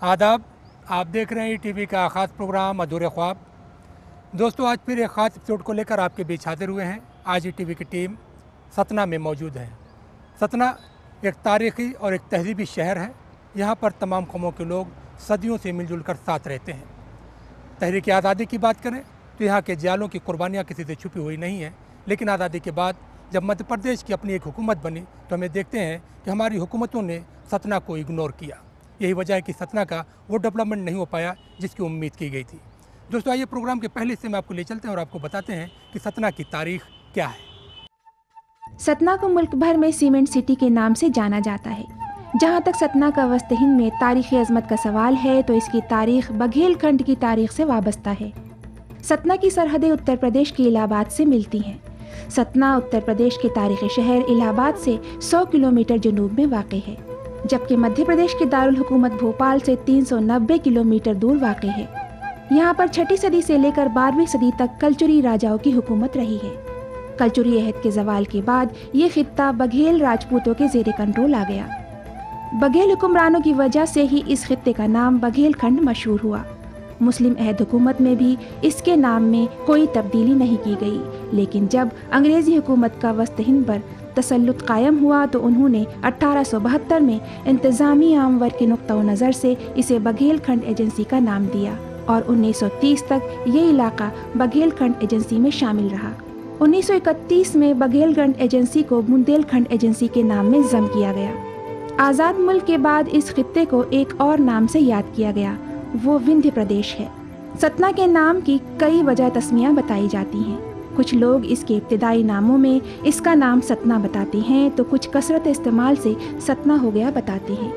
आदाब, आप देख रहे हैं टीवी का ख़ास प्रोग्राम अधूरे ख्वाब। दोस्तों, आज फिर एक ख़ास एपिसोड को लेकर आपके बीच हाजिर हुए हैं। आज टीवी की टीम सतना में मौजूद है। सतना एक तारीख़ी और एक तहजीबी शहर है। यहाँ पर तमाम कौमों के लोग सदियों से मिलजुल कर साथ रहते हैं। तहरीक आज़ादी की बात करें तो यहाँ के जालों की कुर्बानियाँ किसी से छुपी हुई नहीं है। लेकिन आज़ादी के बाद जब मध्य प्रदेश की अपनी एक हुकूमत बनी तो हमें देखते हैं कि हमारी हुकूमतों ने सतना को इग्नोर किया। यही वजह है कि सतना का वो डेवलपमेंट नहीं हो पाया जिसकी उम्मीद की गई थी। दोस्तों, आइए प्रोग्राम के पहले से मैं आपको ले चलते हैं और आपको बताते हैं कि सतना की तारीख क्या है। सतना को मुल्क भर में सीमेंट सिटी के नाम से जाना जाता है। जहाँ तक सतना का वस्त हिंद में तारीख़ी अजमत का सवाल है तो इसकी तारीख बघेलखंड की तारीख से वाबस्ता है। सतना की सरहदें उत्तर प्रदेश के इलाहाबाद से मिलती हैं। सतना उत्तर प्रदेश के तारीख़ी शहर इलाहाबाद से 100 किलोमीटर जनूब में वाक़ है, जबकि मध्य प्रदेश के दारुल हुकूमत भोपाल से 390 किलोमीटर दूर वाक़ है। यहाँ पर 6ठी सदी से लेकर 12वीं सदी तक कलचुरी राजाओं की हुकूमत रही है। कलचुरी अहद के जवाल के बाद ये खित्ता बघेल राजपूतों के ज़ेरे कंट्रोल आ गया। बघेल हुक्मरानों की वजह से ही इस खित्ते का नाम बघेलखंड मशहूर हुआ। मुस्लिम अहद हुकूमत में भी इसके नाम में कोई तब्दीली नहीं की गई, लेकिन जब अंग्रेज़ी हुकूमत का वस्त हिंद पर तसल्लुत कायम हुआ तो उन्होंने 1872 में इंतज़ामी आमवर के नुक्ता नज़र से इसे बघेलखंड एजेंसी का नाम दिया और 1930 तक ये इलाका बघेलखंड एजेंसी में शामिल रहा। 1931 में बघेलखंड एजेंसी को बुंदेलखंड एजेंसी के नाम में ज़म किया गया। आज़ाद मुल्क के बाद इस खित्ते को एक और नाम से याद किया गया, वो विंध्य प्रदेश है। सतना के नाम की कई वजह तस्मियाँ बताई जाती हैं। कुछ लोग इसके इब्तिदाई नामों में इसका नाम सतना बताते हैं तो कुछ कसरत इस्तेमाल से सतना हो गया बताते हैं,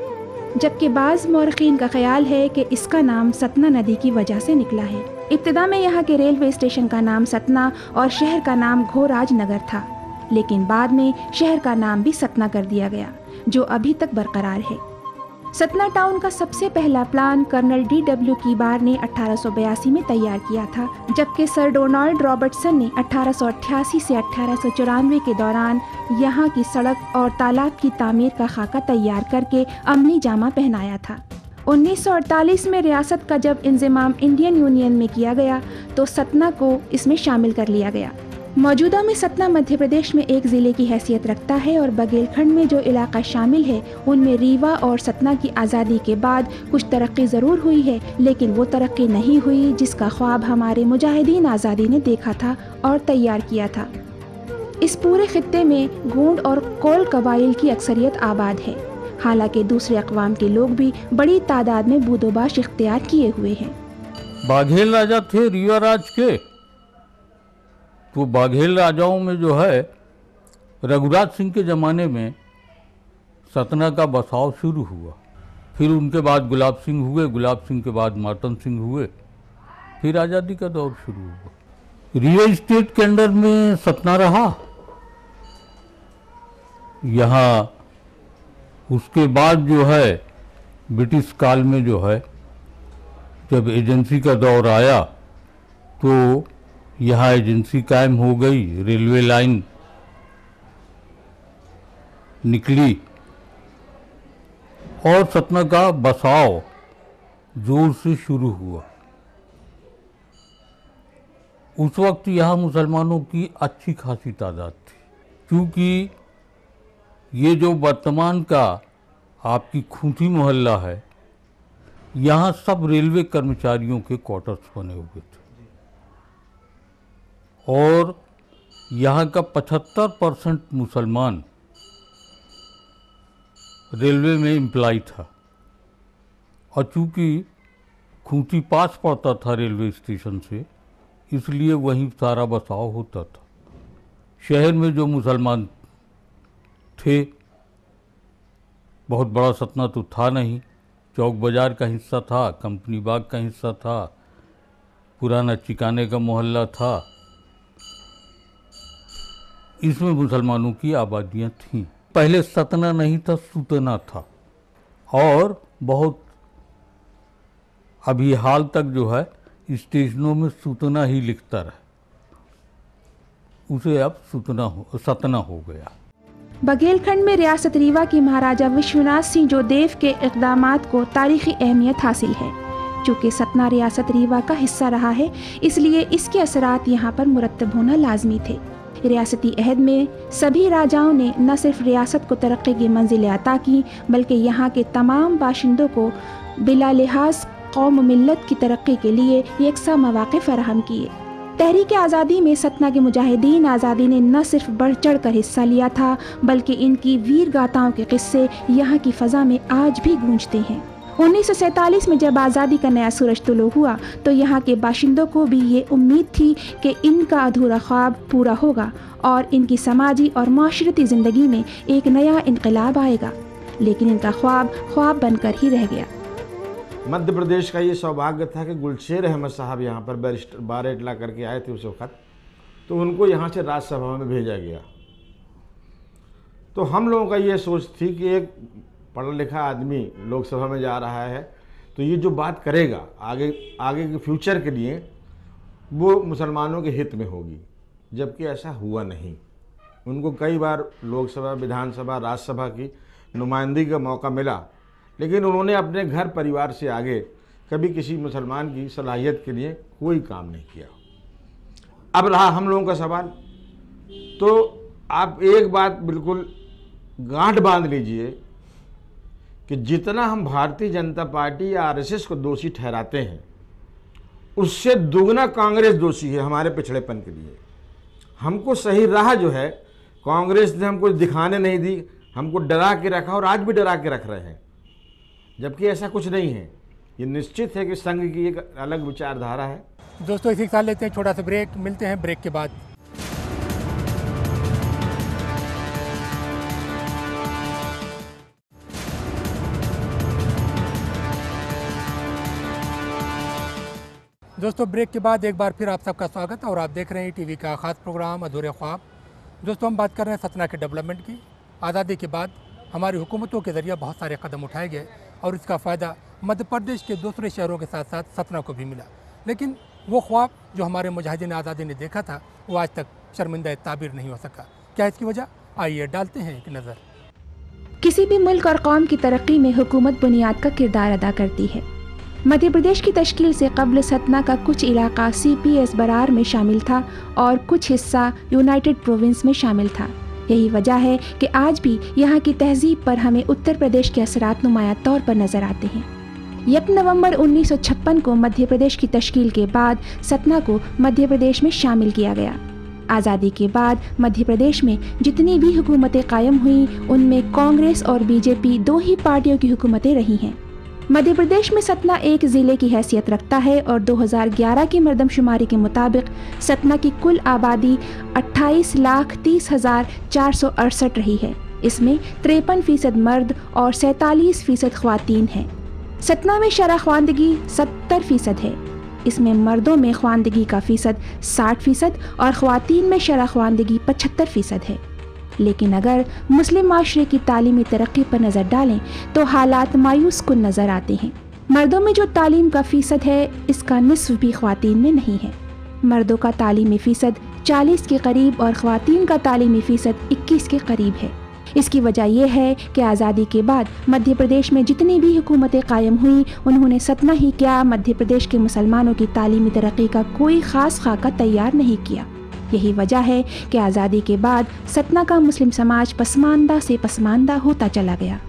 जबकि बाज़ मौरखीन का ख्याल है कि इसका नाम सतना नदी की वजह से निकला है। इब्तिदा में यहाँ के रेलवे स्टेशन का नाम सतना और शहर का नाम घोराज नगर था, लेकिन बाद में शहर का नाम भी सतना कर दिया गया, जो अभी तक बरकरार है। सतना टाउन का सबसे पहला प्लान कर्नल D.W. कीबार ने 1882 में तैयार किया था, जबकि सर डोनाल्ड रॉबर्टसन ने 1888 से 1894 के दौरान यहाँ की सड़क और तालाब की तामीर का खाका तैयार करके अमली जामा पहनाया था। 1948 में रियासत का जब इंज़माम इंडियन यूनियन में किया गया तो सतना को इसमें शामिल कर लिया गया। मौजूदा में सतना मध्य प्रदेश में एक ज़िले की हैसियत रखता है और बघेलखंड में जो इलाका शामिल है उनमें रीवा और सतना की आज़ादी के बाद कुछ तरक्की ज़रूर हुई है, लेकिन वो तरक्की नहीं हुई जिसका ख्वाब हमारे मुजाहिदीन आज़ादी ने देखा था और तैयार किया था। इस पूरे खित्ते में गोंड और कोल कबाइल की अक्सरियत आबाद है, हालांकि दूसरे अक़वाम के लोग भी बड़ी तादाद में बूदोबाश इख्तियार किए हुए हैं। बाघेल राजा थे रीवा राज के, तो बाघेल राजाओं में जो है रघुराज सिंह के ज़माने में सतना का बसाव शुरू हुआ। फिर उनके बाद गुलाब सिंह हुए, गुलाब सिंह के बाद मातन सिंह हुए, फिर आज़ादी का दौर शुरू हुआ। रियल एस्टेट के अंडर में सतना रहा। यहाँ उसके बाद जो है ब्रिटिश काल में जो है जब एजेंसी का दौर आया तो यहाँ एजेंसी कायम हो गई, रेलवे लाइन निकली और सतना का बसाव जोर से शुरू हुआ। उस वक्त यहाँ मुसलमानों की अच्छी खासी तादाद थी, क्योंकि ये जो वर्तमान का आपकी खूंटी मोहल्ला है, यहाँ सब रेलवे कर्मचारियों के क्वार्टर्स बने हुए थे और यहाँ का 75% मुसलमान रेलवे में एम्प्लॉय था। और चूँकि खूंटी पास पड़ता था रेलवे स्टेशन से, इसलिए वहीं सारा बसाव होता था। शहर में जो मुसलमान थे, बहुत बड़ा सतना तो था नहीं, चौक बाज़ार का हिस्सा था, कंपनी बाग का हिस्सा था, पुराना चिकाने का मोहल्ला था, इसमें मुसलमानों की आबादियाँ थीं। पहले सतना नहीं था, सुतना था, और बहुत अभी हाल तक जो है स्टेशनों में सुतना ही लिखता रहा, उसे अब सतना हो गया। बघेलखंड में रियासत रीवा की महाराजा विश्वनाथ सिंह जोदेव के इक़दामात को तारीखी अहमियत हासिल है। चूँकि सतना रियासत रीवा का हिस्सा रहा है, इसलिए इसके असरात यहाँ पर मुरतब होना लाजमी थे। रियासती अहद में सभी राजाओं ने न सिर्फ रियासत को तरक्की की मंजिलें अता की, बल्कि यहाँ के तमाम बाशिंदों को बिला लिहाज कौम मिल्लत की तरक्की के लिए यकसा मौक़े फराहम किए। तहरीक आज़ादी में सतना के मुजाहिदीन आज़ादी ने न सिर्फ बढ़ चढ़ कर हिस्सा लिया था, बल्कि इनकी वीर गाथाओं के किस्से यहाँ की फ़ज़ा में आज भी गूंजते हैं। 1947 में जब आज़ादी का नया सूरज तुलू हुआ तो यहाँ के बाशिंदों को भी ये उम्मीद थी कि इनका अधूरा ख्वाब पूरा होगा और इनकी समाजी और माशरती ज़िंदगी में एक नया इनकलाब आएगा, लेकिन इनका ख्वाब बनकर ही रह गया। मध्य प्रदेश का ये सौभाग्य था कि गुलशेर अहमद साहब यहाँ पर बैरिस्टर बार एटला करके आए थे उस वक्त, तो उनको यहाँ से राज्यसभा में भेजा गया। तो हम लोगों का ये सोच थी कि एक पढ़ा लिखा आदमी लोकसभा में जा रहा है तो ये जो बात करेगा आगे के फ्यूचर के लिए वो मुसलमानों के हित में होगी, जबकि ऐसा हुआ नहीं। उनको कई बार लोकसभा, विधानसभा, राज्यसभा की नुमाइंदगी का मौका मिला, लेकिन उन्होंने अपने घर परिवार से आगे कभी किसी मुसलमान की सलाहियत के लिए कोई काम नहीं किया। अब रहा हम लोगों का सवाल, तो आप एक बात बिल्कुल गांठ बांध लीजिए कि जितना हम भारतीय जनता पार्टी या आरएसएस को दोषी ठहराते हैं, उससे दुगना कांग्रेस दोषी है हमारे पिछड़ेपन के लिए। हमको सही राह जो है कांग्रेस ने हमको दिखाने नहीं दी, हमको डरा के रखा और आज भी डरा के रख रहे हैं, जबकि ऐसा कुछ नहीं है। ये निश्चित है कि संघ की एक अलग विचारधारा है। दोस्तों इसी के साथ लेते हैं छोटा सा ब्रेक, मिलते हैं ब्रेक के बाद। दोस्तों ब्रेक के बाद एक बार फिर आप सबका स्वागत है और आप देख रहे हैं टीवी का ख़ास प्रोग्राम अधूरे ख्वाब। दोस्तों हम बात कर रहे हैं सतना के डेवलपमेंट की। आज़ादी के बाद हमारी हुकूमतों के ज़रिए बहुत सारे कदम उठाए गए और इसका फ़ायदा मध्य प्रदेश के दूसरे शहरों के साथ साथ सतना को भी मिला, लेकिन वो ख्वाब जो हमारे मुजाहिदीन आज़ादी ने देखा था वो आज तक शर्मिंदा ताबीर नहीं हो सका। क्या इसकी वजह? आइए डालते हैं एक नज़र। किसी भी मुल्क और कौम की तरक्की में हुकूमत बुनियाद का किरदार अदा करती है। मध्य प्रदेश की तश्कील से कब्ल सतना का कुछ इलाका CPS बरार में शामिल था और कुछ हिस्सा यूनाइटेड प्रोविंस में शामिल था। यही वजह है कि आज भी यहाँ की तहजीब पर हमें उत्तर प्रदेश के असरात नुमायां तौर पर नजर आते हैं। 1 नवंबर 1956 को मध्य प्रदेश की तश्कील के बाद सतना को मध्य प्रदेश में शामिल किया गया। आज़ादी के बाद मध्य प्रदेश में जितनी भी हुकूमतें कायम हुई उनमें कांग्रेस और BJP दो ही पार्टियों की हुकूमतें रही हैं। मध्य प्रदेश में सतना एक ज़िले की हैसियत रखता है और 2011 की मरदमशुमारी के मुताबिक सतना की कुल आबादी 28,30,468 रही है। इसमें 53% मर्द और 47% ख्वातीन हैं। सतना में शरह ख्वानदगी 70% है। इसमें मर्दों में ख्वानदगी का फ़ीसद 60% और ख्वातीन में शरह ख्वानदगी 75% है। लेकिन अगर मुस्लिम माशरे की तालीमी तरक्की पर नज़र डालें तो हालात मायूस कुन नज़र आते हैं। मर्दों में जो तालीम का फ़ीसद है इसका निस्फ भी ख्वातीन में नहीं है। मर्दों का तालीमी फ़ीसद 40 के करीब और ख्वातीन का तालीमी फ़ीसद 21 के करीब है। इसकी वजह यह है कि आज़ादी के बाद मध्य प्रदेश में जितनी भी हुकूमतें कायम हुई उन्होंने सतना ही क्या मध्य प्रदेश के मुसलमानों की तालीमी तरक्की का कोई ख़ास खाका तैयार नहीं किया। यही वजह है कि आज़ादी के बाद सतना का मुस्लिम समाज पसमानदा से पसमानदा होता चला गया।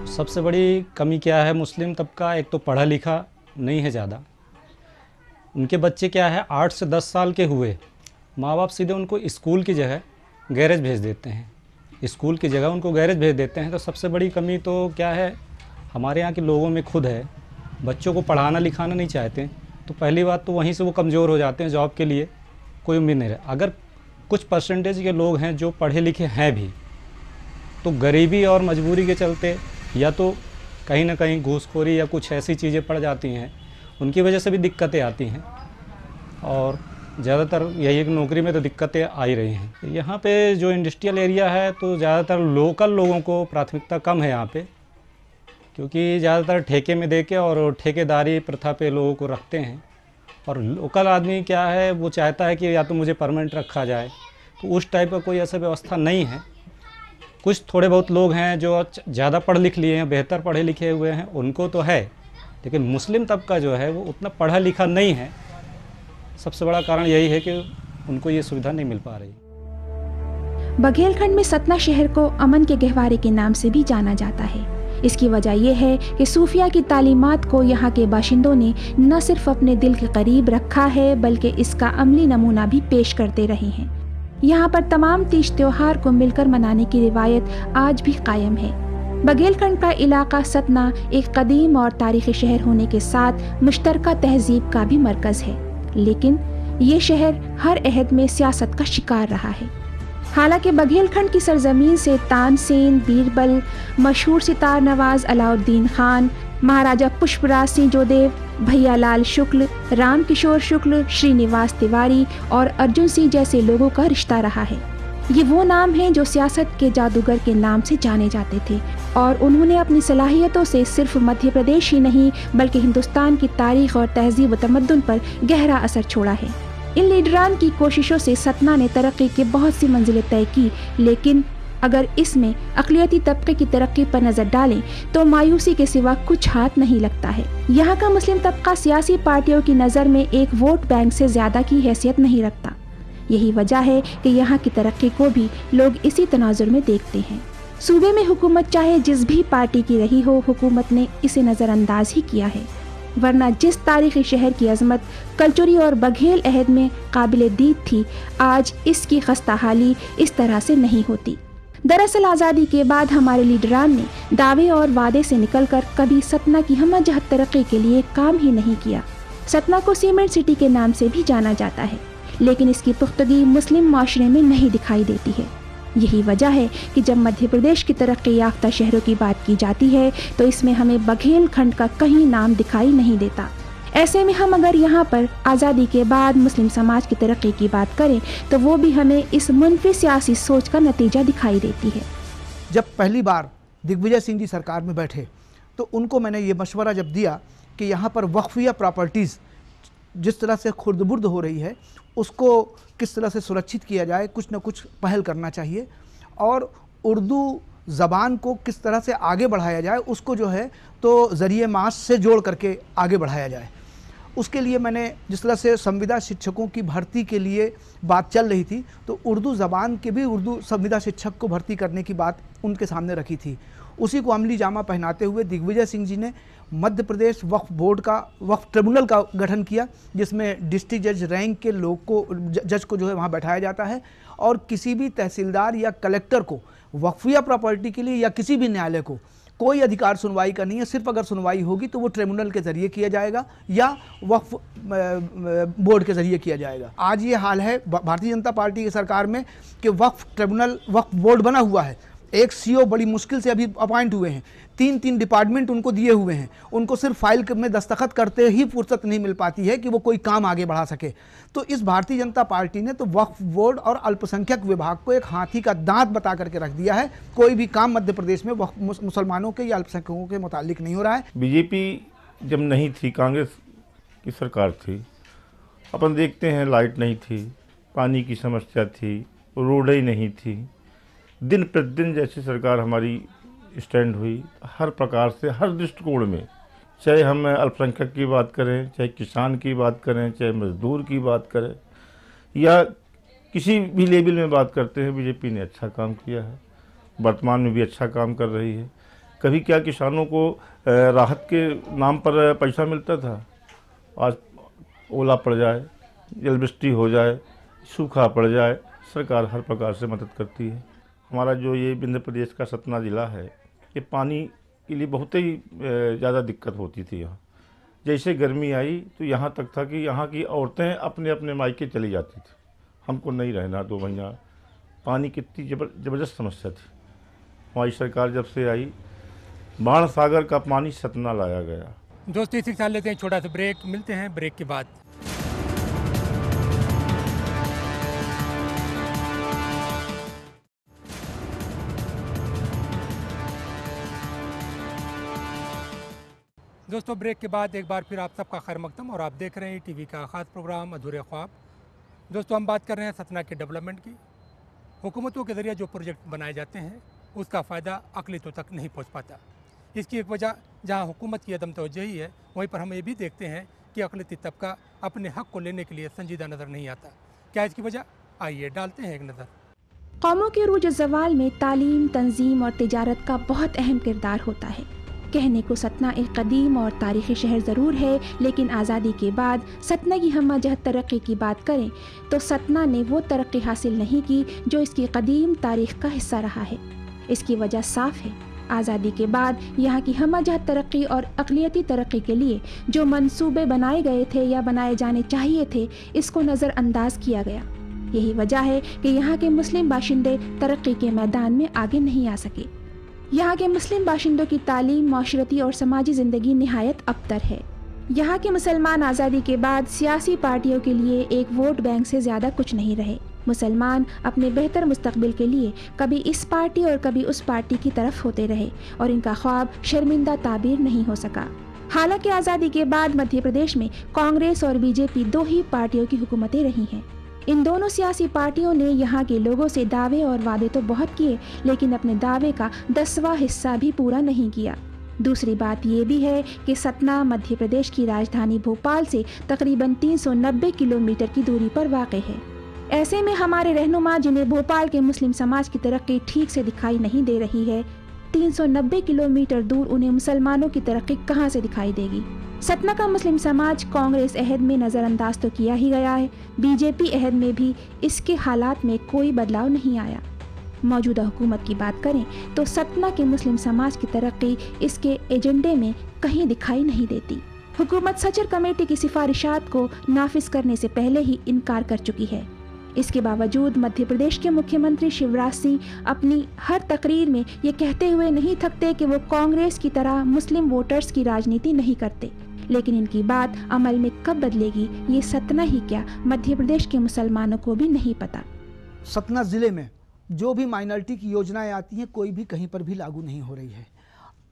सबसे बड़ी कमी क्या है, मुस्लिम तबका एक तो पढ़ा लिखा नहीं है ज़्यादा। उनके बच्चे क्या है 8 से 10 साल के हुए माँ बाप सीधे उनको स्कूल की जगह गैरेज भेज देते हैं, स्कूल की जगह उनको गैरेज भेज देते हैं। तो सबसे बड़ी कमी तो क्या है हमारे यहाँ के लोगों में खुद है, बच्चों को पढ़ाना लिखाना नहीं चाहते। तो पहली बात तो वहीं से वो कमज़ोर हो जाते हैं, जॉब के लिए कोई उम्मीद नहीं रहे। अगर कुछ परसेंटेज के लोग हैं जो पढ़े लिखे हैं भी, तो गरीबी और मजबूरी के चलते या तो कहीं ना कहीं घूसखोरी या कुछ ऐसी चीज़ें पड़ जाती हैं, उनकी वजह से भी दिक्कतें आती हैं। और ज़्यादातर यही एक नौकरी में तो दिक्कतें आ ही रही हैं। यहाँ पे जो इंडस्ट्रियल एरिया है तो ज़्यादातर लोकल लोगों को प्राथमिकता कम है यहाँ पे, क्योंकि ज़्यादातर ठेके में देके और ठेकेदारी प्रथा पे लोगों को रखते हैं। और लोकल आदमी क्या है वो चाहता है कि या तो मुझे परमानेंट रखा जाए, तो उस टाइप का कोई ऐसा व्यवस्था नहीं है। कुछ थोड़े बहुत लोग हैं जो ज़्यादा पढ़ लिख लिए हैं, बेहतर पढ़े लिखे हुए हैं, उनको तो है, लेकिन मुस्लिम तबका जो है वो उतना पढ़ा लिखा नहीं है। सबसे बड़ा कारण यही है कि उनको ये सुविधा नहीं मिल पा रही। बघेलखंड में सतना शहर को अमन के गहवारे के नाम से भी जाना जाता है। इसकी वजह यह है कि सूफिया की तालीमात को यहाँ के बाशिंदों ने न सिर्फ अपने दिल के करीब रखा है बल्कि इसका अमली नमूना भी पेश करते रहे हैं। यहाँ पर तमाम तीज त्योहार को मिलकर मनाने की रिवायत आज भी कायम है। बघेलखंड का इलाका सतना एक कदीम और तारीखी शहर होने के साथ मुश्तरका तहजीब का भी मरकज़ है, लेकिन ये शहर हर अहद में सियासत का शिकार रहा है। हालांकि बघेलखंड की सरजमीन से तानसेन, बीरबल, मशहूर सितार नवाज अलाउद्दीन खान, महाराजा पुष्पराज सिंह जोदेव, भैयालाल शुक्ल, राम किशोर शुक्ल, श्रीनिवास तिवारी और अर्जुन सिंह जैसे लोगों का रिश्ता रहा है। ये वो नाम हैं जो सियासत के जादूगर के नाम से जाने जाते थे और उन्होंने अपनी सलाहियतों से सिर्फ मध्य प्रदेश ही नहीं बल्कि हिंदुस्तान की तारीख और तहजीब व तमद्दुन पर गहरा असर छोड़ा है। इन लीडरान की कोशिशों से सतना ने तरक्की की बहुत सी मंजिलें तय की, लेकिन अगर इसमें अक़लियती तबके की तरक्की पर नज़र डालें तो मायूसी के सिवा कुछ हाथ नहीं लगता है। यहाँ का मुस्लिम तबका सियासी पार्टियों की नज़र में एक वोट बैंक से ज़्यादा की हैसियत नहीं रखता। यही वजह है कि यहाँ की तरक्की को भी लोग इसी तनाजुर में देखते हैं। सूबे में हुकूमत चाहे जिस भी पार्टी की रही हो, हुकूमत ने इसे नज़रअंदाज ही किया है, वरना जिस तारीखी शहर की अजमत कलचुरी और बघेल अहद में काबिल दीद थी, आज इसकी खस्ताहाली इस तरह से नहीं होती। दरअसल आज़ादी के बाद हमारे लीडरान ने दावे और वादे से निकलकर कभी सतना की हमजहत तरक्की के लिए काम ही नहीं किया। सतना को सीमेंट सिटी के नाम से भी जाना जाता है, लेकिन इसकी पुख्तगी मुस्लिम माशरे में नहीं दिखाई देती है। यही वजह है कि जब मध्य प्रदेश की तरक्की याफ्ता शहरों की बात की जाती है तो इसमें हमें बघेलखंड का कहीं नाम दिखाई नहीं देता। ऐसे में हम अगर यहाँ पर आज़ादी के बाद मुस्लिम समाज की तरक्की की बात करें तो वो भी हमें इस मुनफी सियासी सोच का नतीजा दिखाई देती है। जब पहली बार दिग्विजय सिंह जी सरकार में बैठे तो उनको मैंने ये मशवरा जब दिया कि यहाँ पर वक्फिया प्रॉपर्टीज़ जिस तरह से खुर्द-बुर्द हो रही है उसको किस तरह से सुरक्षित किया जाए, कुछ न कुछ पहल करना चाहिए और उर्दू ज़बान को किस तरह से आगे बढ़ाया जाए, उसको जो है तो ज़रिए मास से जोड़ करके आगे बढ़ाया जाए। उसके लिए मैंने जिस तरह से संविदा शिक्षकों की भर्ती के लिए बात चल रही थी तो उर्दू ज़बान के भी उर्दू संविदा शिक्षक को भर्ती करने की बात उनके सामने रखी थी। उसी को अमली जामा पहनाते हुए दिग्विजय सिंह जी ने मध्य प्रदेश वक्फ बोर्ड का वक्फ ट्रिब्यूनल का गठन किया, जिसमें डिस्ट्रिक्ट जज रैंक के लोग को जज को जो है वहाँ बैठाया जाता है और किसी भी तहसीलदार या कलेक्टर को वक्फिया प्रॉपर्टी के लिए या किसी भी न्यायालय को कोई अधिकार सुनवाई का नहीं है। सिर्फ अगर सुनवाई होगी तो वो ट्रिब्यूनल के ज़रिए किया जाएगा या वक्फ बोर्ड के ज़रिए किया जाएगा। आज ये हाल है भारतीय जनता पार्टी की सरकार में कि वक्फ ट्रिब्यूनल वक्फ बोर्ड बना हुआ है, एक सीओ बड़ी मुश्किल से अभी अपॉइंट हुए हैं, 3 डिपार्टमेंट उनको दिए हुए हैं, उनको सिर्फ फाइल में दस्तखत करते ही फुर्सत नहीं मिल पाती है कि वो कोई काम आगे बढ़ा सके। तो इस भारतीय जनता पार्टी ने तो वक्फ बोर्ड और अल्पसंख्यक विभाग को एक हाथी का दांत बता करके रख दिया है। कोई भी काम मध्य प्रदेश में मुसलमानों के या अल्पसंख्यकों के मुतालिक नहीं हो रहा है। बीजेपी जब नहीं थी, कांग्रेस की सरकार थी, अपन देखते हैं लाइट नहीं थी, पानी की समस्या थी, रोडें ही नहीं थी। दिन प्रतिदिन जैसे सरकार हमारी स्टैंड हुई, हर प्रकार से हर दृष्टिकोण में, चाहे हम अल्पसंख्यक की बात करें, चाहे किसान की बात करें, चाहे मजदूर की बात करें या किसी भी लेवल में बात करते हैं, बीजेपी ने अच्छा काम किया है। वर्तमान में भी अच्छा काम कर रही है। कभी क्या किसानों को राहत के नाम पर पैसा मिलता था, आज ओला पड़ जाए, जलवृष्टि हो जाए, सूखा पड़ जाए, सरकार हर प्रकार से मदद करती है। हमारा जो ये मध्य प्रदेश का सतना ज़िला है, ये पानी के लिए बहुत ही ज़्यादा दिक्कत होती थी। यहाँ जैसे गर्मी आई तो यहाँ तक था कि यहाँ की औरतें अपने अपने मायके चली जाती थी, हमको नहीं रहना 2 महीना। पानी कितनी ज़बरदस्त समस्या थी। हमारी सरकार जब से आई, बाण सागर का पानी सतना लाया गया। दोस्तों इसी के साथ लेते हैं छोटा सा ब्रेक, मिलते हैं ब्रेक के बाद। दोस्तों ब्रेक के बाद एक बार फिर आप सबका खैर मकदम और आप देख रहे हैं टीवी का ख़ास प्रोग्राम अधूरे ख्वाब। दोस्तों हम बात कर रहे हैं सतना के डेवलपमेंट की। हुकूमतों के ज़रिए जो प्रोजेक्ट बनाए जाते हैं उसका फ़ायदा अक़लियतों तक नहीं पहुँच पाता। इसकी एक वजह जहाँ हुकूमत की अदम तवज्जोही है, वहीं पर हम ये भी देखते हैं कि अक़लियती तबका अपने हक़ को लेने के लिए संजीदा नज़र नहीं आता। क्या इसकी वजह? आइए डालते हैं एक नज़र। कौमों के रूज ज़वाल में तालीम, तंजीम और तिजारत का बहुत अहम किरदार होता है। कहने को सतना एक कदीम और तारीख़ी शहर ज़रूर है, लेकिन आज़ादी के बाद सतना की हम्मा जहत तरक्की की बात करें तो सतना ने वो तरक्की हासिल नहीं की जो इसकी कदीम तारीख़ का हिस्सा रहा है। इसकी वजह साफ़ है। आज़ादी के बाद यहाँ की हम्मा जहत तरक्की और अक़लियती तरक्की के लिए जो मंसूबे बनाए गए थे या बनाए जाने चाहिए थे, इसको नज़रअंदाज किया गया। यही वजह है कि यहाँ के मुस्लिम बाशिंदे तरक्की के मैदान में आगे नहीं आ सके। यहाँ के मुस्लिम बाशिंदों की तालीम, माशरती और समाजी ज़िंदगी निहायत अबतर है। यहाँ के मुसलमान आज़ादी के बाद सियासी पार्टियों के लिए एक वोट बैंक से ज़्यादा कुछ नहीं रहे। मुसलमान अपने बेहतर मुस्तकबिल के लिए कभी इस पार्टी और कभी उस पार्टी की तरफ होते रहे और इनका ख्वाब शर्मिंदा ताबीर नहीं हो सका। हालांकि आज़ादी के बाद मध्य प्रदेश में कांग्रेस और बीजेपी दो ही पार्टियों की हुकूमतें रही हैं। इन दोनों सियासी पार्टियों ने यहाँ के लोगों से दावे और वादे तो बहुत किए, लेकिन अपने दावे का 10वां हिस्सा भी पूरा नहीं किया। दूसरी बात ये भी है कि सतना मध्य प्रदेश की राजधानी भोपाल से तकरीबन 390 किलोमीटर की दूरी पर वाक़ है। ऐसे में हमारे रहनुमा, जिन्हें भोपाल के मुस्लिम समाज की तरक्की ठीक से दिखाई नहीं दे रही है, 390 किलोमीटर दूर उन्हें मुसलमानों की तरक्की कहाँ से दिखाई देगी? सतना का मुस्लिम समाज कांग्रेस अहद में नज़रअंदाज तो किया ही गया है, बीजेपी अहद में भी इसके हालात में कोई बदलाव नहीं आया। मौजूदा हुकूमत की बात करें तो सतना के मुस्लिम समाज की तरक्की इसके एजेंडे में कहीं दिखाई नहीं देती। हुकूमत सचर कमेटी की सिफारिशात को नाफिज करने से पहले ही इनकार कर चुकी है। इसके बावजूद मध्य प्रदेश के मुख्यमंत्री शिवराज सिंह अपनी हर तकरीर में ये कहते हुए नहीं थकते कि वो कांग्रेस की तरह मुस्लिम वोटर्स की राजनीति नहीं करते, लेकिन इनकी बात अमल में कब बदलेगी ये सतना ही क्या मध्य प्रदेश के मुसलमानों को भी नहीं पता। सतना ज़िले में जो भी माइनॉरिटी की योजनाएं आती हैं कोई भी कहीं पर भी लागू नहीं हो रही है।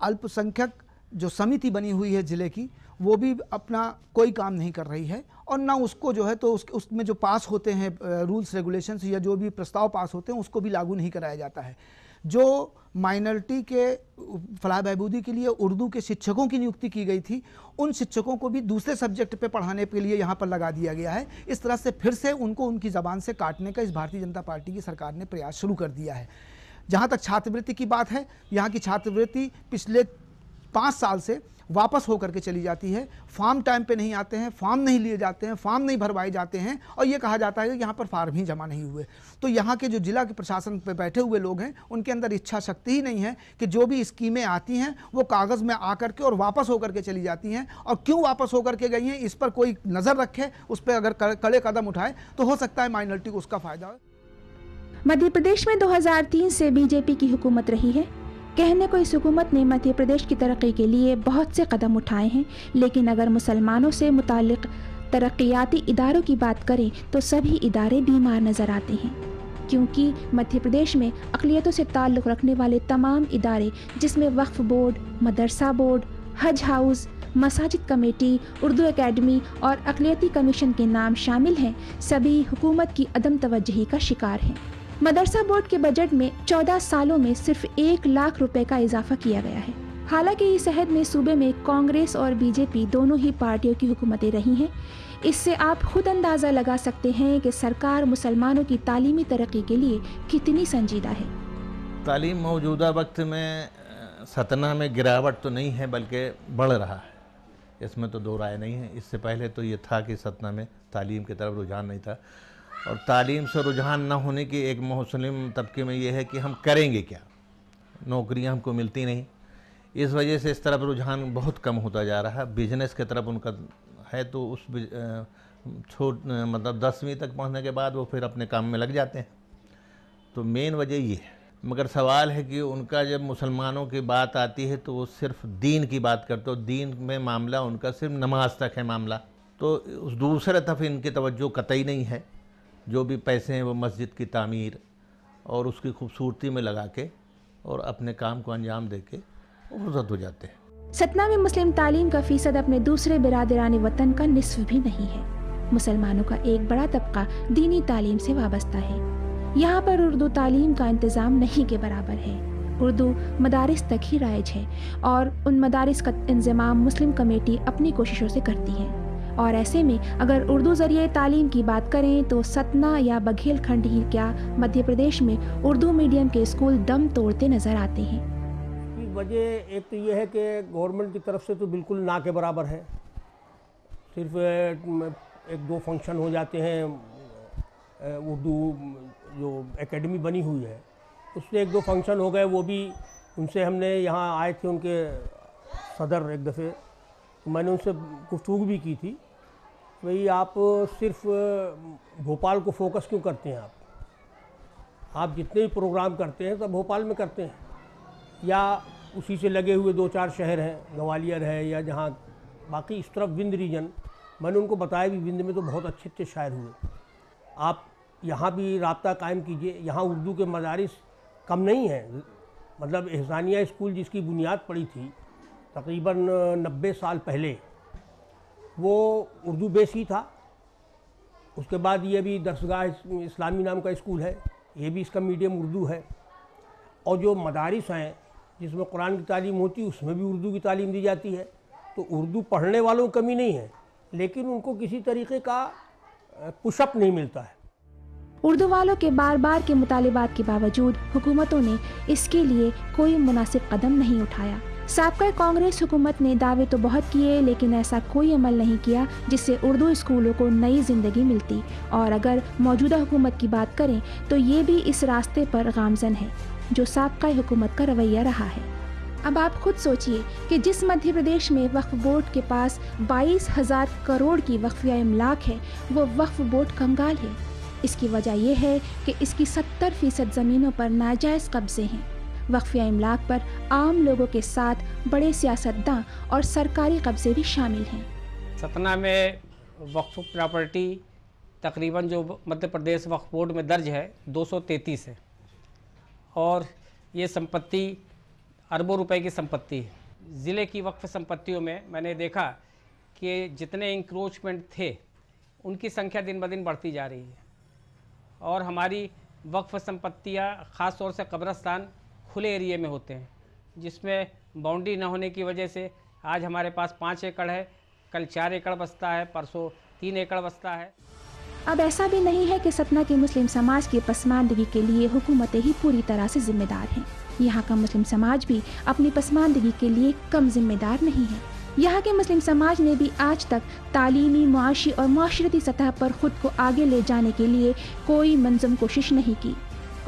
अल्पसंख्यक जो समिति बनी हुई है ज़िले की, वो भी अपना कोई काम नहीं कर रही है और ना उसको जो है तो उसमें जो पास होते हैं रूल्स रेगुलेशंस या जो भी प्रस्ताव पास होते हैं उसको भी लागू नहीं कराया जाता है। जो माइनॉरिटी के फलाह बहबूदी के लिए उर्दू के शिक्षकों की नियुक्ति की गई थी, उन शिक्षकों को भी दूसरे सब्जेक्ट पे पढ़ाने के लिए यहाँ पर लगा दिया गया है। इस तरह से फिर से उनको उनकी ज़बान से काटने का इस भारतीय जनता पार्टी की सरकार ने प्रयास शुरू कर दिया है। जहाँ तक छात्रवृत्ति की बात है, यहाँ की छात्रवृत्ति पिछले 5 साल से वापस होकर के चली जाती है। फॉर्म टाइम पे नहीं आते हैं, फॉर्म नहीं लिए जाते हैं, फॉर्म नहीं भरवाए जाते हैं और ये कहा जाता है कि यहाँ पर फॉर्म ही जमा नहीं हुए। तो यहाँ के जो जिला के प्रशासन पे बैठे हुए लोग हैं, उनके अंदर इच्छा शक्ति ही नहीं है कि जो भी स्कीमें आती हैं वो कागज़ में आकर के और वापस होकर के चली जाती हैं। और क्यों वापस होकर के गई हैं, इस पर कोई नज़र रखे, उस पर अगर कड़े कदम उठाए तो हो सकता है माइनॉरिटी को उसका फ़ायदा हो। मध्य प्रदेश में 2003 से बीजेपी की हुकूमत रही है। कहने को इस हुकूमत ने मध्य प्रदेश की तरक्की के लिए बहुत से कदम उठाए हैं, लेकिन अगर मुसलमानों से मुताल्लिक़ तरक्याती इदारों की बात करें तो सभी इदारे बीमार नज़र आते हैं, क्योंकि मध्य प्रदेश में अक़लियतों से ताल्लुक़ रखने वाले तमाम इदारे, जिसमें वक्फ़ बोर्ड, मदरसा बोर्ड, हज हाउस, मसाजिद कमेटी, उर्दू एकेडमी और अक़लियती कमीशन के नाम शामिल हैं, सभी हुकूमत की अदम तवज्जुही का शिकार हैं। मदरसा बोर्ड के बजट में 14 सालों में सिर्फ 1 लाख रुपए का इजाफा किया गया है। हालांकि इस अहद में सूबे में कांग्रेस और बीजेपी दोनों ही पार्टियों की हुकूमतें रही हैं। इससे आप खुद अंदाज़ा लगा सकते हैं कि सरकार मुसलमानों की तालीमी तरक्की के लिए कितनी संजीदा है। तालीम मौजूदा वक्त में सतना में गिरावट तो नहीं है, बल्कि बढ़ रहा है, इसमें तो दो राय नहीं है। इससे पहले तो ये था कि सतना में तालीम की तरफ रुझान नहीं था, और तालीम से रुझान न होने की एक मुस्लिम तबके में ये है कि हम करेंगे क्या, नौकरियां हमको मिलती नहीं। इस वजह से इस तरफ रुझान बहुत कम होता जा रहा है। बिजनेस की तरफ उनका है, तो उस मतलब 10वीं तक पहुंचने के बाद वो फिर अपने काम में लग जाते हैं। तो मेन वजह ये है। मगर सवाल है कि उनका जब मुसलमानों की बात आती है तो वो सिर्फ दीन की बात करते हो, दीन में मामला उनका सिर्फ नमाज तक है मामला। तो उस दूसरे तरफ इनकी तवज्जो कतई नहीं है। जो भी पैसे हैं वो मस्जिद की तामीर और उसकी खूबसूरती में लगा के और अपने काम को अंजाम दे के फुर्सत हो जाते हैं। सतना में मुस्लिम तालीम का फ़ीसद अपने दूसरे बिरादरान वतन का निस्फ भी नहीं है। मुसलमानों का एक बड़ा तबका दीनी तालीम से वाबस्ता है। यहाँ पर उर्दू तालीम का इंतज़ाम नहीं के बराबर है। उर्दू मदारिस तक ही राइज है और उन मदारिस का इंतज़ाम मुस्लिम कमेटी अपनी कोशिशों से करती है। और ऐसे में अगर उर्दू ज़रिए तालीम की बात करें तो सतना या बघेलखंड ही क्या मध्य प्रदेश में उर्दू मीडियम के स्कूल दम तोड़ते नज़र आते हैं। इसकी वजह एक तो ये है कि गवर्नमेंट की तरफ से तो बिल्कुल ना के बराबर है। सिर्फ एक दो फंक्शन हो जाते हैं, उर्दू जो एकेडमी बनी हुई है उससे एक दो फंक्शन हो गए, वो भी उनसे हमने यहाँ आए थे उनके सदर एक दफ़े, तो मैंने उनसे गुफ्तगू भी की थी, भाई आप सिर्फ भोपाल को फोकस क्यों करते हैं? आप जितने भी प्रोग्राम करते हैं सब भोपाल में करते हैं या उसी से लगे हुए दो चार शहर हैं, ग्वालियर है या जहाँ बाकी इस तरफ विंध्य रीजन। मैंने उनको बताया भी विंध्य में तो बहुत अच्छे अच्छे शायर हुए, आप यहाँ भी राब्ता कायम कीजिए। यहाँ उर्दू के मदारिस कम नहीं हैं, मतलब एहसानिया स्कूल जिसकी बुनियाद पड़ी थी तकरीबन 90 साल पहले, वो उर्दू बेस ही था। उसके बाद ये भी दरसगाह इस्लामी नाम का स्कूल है, ये भी इसका मीडियम उर्दू है। और जो मदारिस हैं जिसमें कुरान की तालीम होती है उसमें भी उर्दू की तालीम दी जाती है। तो उर्दू पढ़ने वालों की कमी नहीं है, लेकिन उनको किसी तरीके का पुशअप नहीं मिलता है। उर्दू वालों के बार बार के मुतालिबात के बावजूद हुकूमतों ने इसके लिए कोई मुनासिब कदम नहीं उठाया। साबका कांग्रेस हुकूमत ने दावे तो बहुत किए, लेकिन ऐसा कोई अमल नहीं किया जिससे उर्दू स्कूलों को नई ज़िंदगी मिलती। और अगर मौजूदा हुकूमत की बात करें तो ये भी इस रास्ते पर गामज़न है जो साबका हुकूमत का रवैया रहा है। अब आप खुद सोचिए कि जिस मध्य प्रदेश में वक्फ बोर्ड के पास 22,000 करोड़ की वक्फिया इमलाक है, वो वक्फ बोर्ड कंगाल है। इसकी वजह यह है कि इसकी 70% ज़मीनों पर नाजायज़ कब्जे हैं। वक्फिया इमलाक पर आम लोगों के साथ बड़े सियासतदान और सरकारी कब्जे भी शामिल हैं। सतना में वक्फ प्रॉपर्टी तकरीबन जो मध्य प्रदेश वक्फ बोर्ड में दर्ज है 233 है और ये संपत्ति अरबों रुपए की संपत्ति है। ज़िले की वक्फ संपत्तियों में मैंने देखा कि जितने इंक्रोचमेंट थे उनकी संख्या दिन ब दिन बढ़ती जा रही है और हमारी वक्फ संपत्तियाँ ख़ास तौर से कब्रिस्तान खुले एरिए में होते हैं, जिसमें बाउंड्री न होने की वजह से आज हमारे पास 5 एकड़ है, कल 4 एकड़ बचता है, परसों 3 एकड़ बचता है। अब ऐसा भी नहीं है कि सतना के मुस्लिम समाज की पसमानदगी के लिए हुकूमतें ही पूरी तरह से जिम्मेदार हैं। यहाँ का मुस्लिम समाज भी अपनी पसमानदगी के लिए कम जिम्मेदार नहीं है। यहाँ के मुस्लिम समाज ने भी आज तक तालीमी, मुआशी और माशरती सतह पर खुद को आगे ले जाने के लिए कोई मंजम कोशिश नहीं की।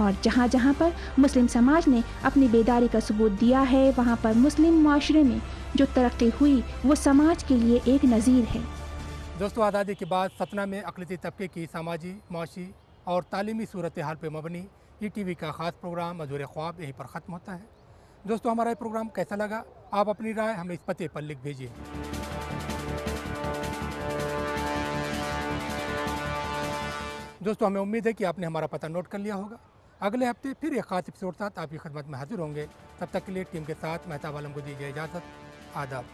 और जहाँ जहाँ पर मुस्लिम समाज ने अपनी बेदारी का सबूत दिया है, वहाँ पर मुस्लिम माशरे में जो तरक्की हुई वो समाज के लिए एक नज़ीर है। दोस्तों, आज़ादी के बाद सतना में अक़लियती तबके की समाजी, माशी और तालीमी सूरत हाल पर मबनी ETV का ख़ास प्रोग्राम अधूरे ख्वाब यहीं पर ख़त्म होता है। दोस्तों, हमारा ये प्रोग्राम कैसा लगा, आप अपनी राय हमें इस पते पर लिख भेजिए। दोस्तों, हमें उम्मीद है कि आपने हमारा पता नोट कर लिया होगा। अगले हफ्ते फिर एक ख़ास एपिसोड साथ आपकी खिदमत में हाजिर होंगे। तब तक के लिए टीम के साथ मेहताब आलम को दीजिए इजाज़त। आदाब।